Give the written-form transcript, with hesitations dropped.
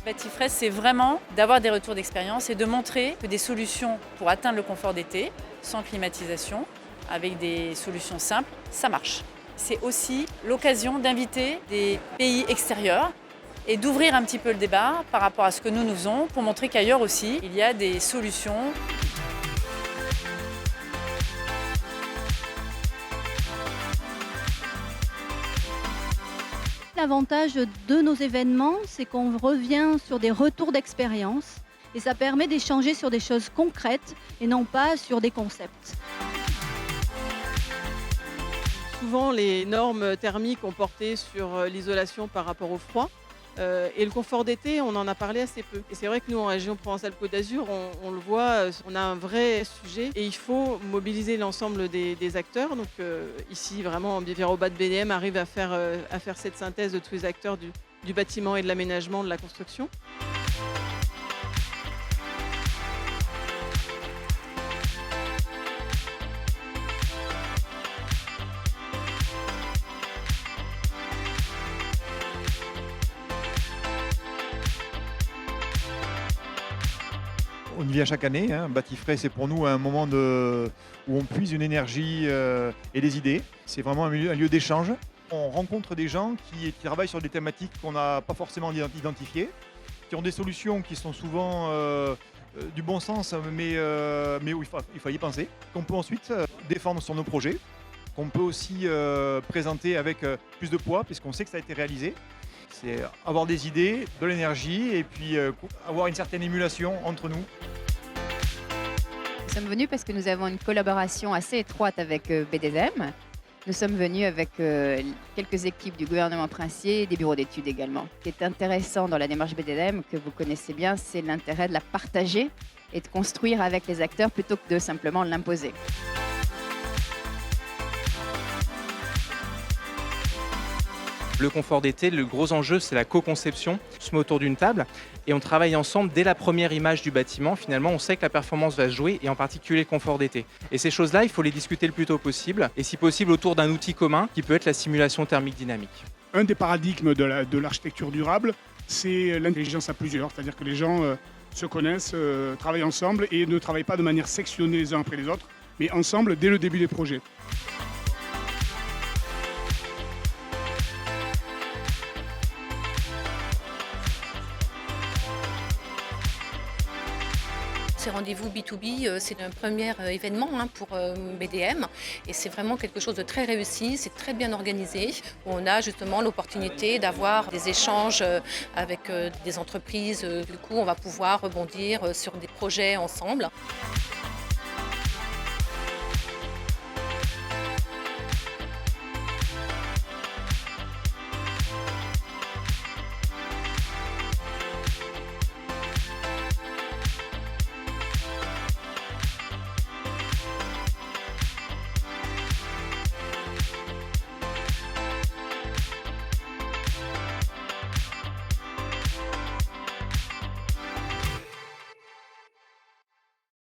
Batifray, c'est vraiment d'avoir des retours d'expérience et de montrer que des solutions pour atteindre le confort d'été, sans climatisation, avec des solutions simples, ça marche. C'est aussi l'occasion d'inviter des pays extérieurs et d'ouvrir un petit peu le débat par rapport à ce que nous faisons pour montrer qu'ailleurs aussi, il y a des solutions. L'avantage de nos événements, c'est qu'on revient sur des retours d'expérience et ça permet d'échanger sur des choses concrètes et non pas sur des concepts. Souvent, les normes thermiques ont porté sur l'isolation par rapport au froid. Et le confort d'été, on en a parlé assez peu. Et c'est vrai que nous, en région Provence-Alpes-Côte d'Azur, on le voit, on a un vrai sujet et il faut mobiliser l'ensemble des acteurs. Donc ici, vraiment, Biveroba de BDM arrive à faire cette synthèse de tous les acteurs du bâtiment et de l'aménagement, de la construction. On y vient chaque année. Batifray, c'est pour nous un moment où on puise une énergie et des idées. C'est vraiment un lieu d'échange. On rencontre des gens qui travaillent sur des thématiques qu'on n'a pas forcément identifiées, qui ont des solutions qui sont souvent du bon sens, mais où il faut y penser, qu'on peut ensuite défendre sur nos projets, qu'on peut aussi présenter avec plus de poids, puisqu'on sait que ça a été réalisé. C'est avoir des idées, de l'énergie et puis avoir une certaine émulation entre nous. Nous sommes venus parce que nous avons une collaboration assez étroite avec BDM. Nous sommes venus avec quelques équipes du gouvernement princier et des bureaux d'études également. Ce qui est intéressant dans la démarche BDM, que vous connaissez bien, c'est l'intérêt de la partager et de construire avec les acteurs plutôt que de simplement l'imposer. Le confort d'été, le gros enjeu, c'est la co-conception. On se met autour d'une table et on travaille ensemble dès la première image du bâtiment. Finalement, on sait que la performance va se jouer et en particulier le confort d'été. Et ces choses-là, il faut les discuter le plus tôt possible et si possible autour d'un outil commun qui peut être la simulation thermique dynamique. Un des paradigmes de l'architecture durable, c'est l'intelligence à plusieurs. C'est-à-dire que les gens se connaissent, travaillent ensemble et ne travaillent pas de manière sectionnée les uns après les autres, mais ensemble dès le début des projets. Ces rendez-vous B2B, c'est un premier événement pour BDM et c'est vraiment quelque chose de très réussi, c'est très bien organisé. Où on a justement l'opportunité d'avoir des échanges avec des entreprises. Du coup, on va pouvoir rebondir sur des projets ensemble.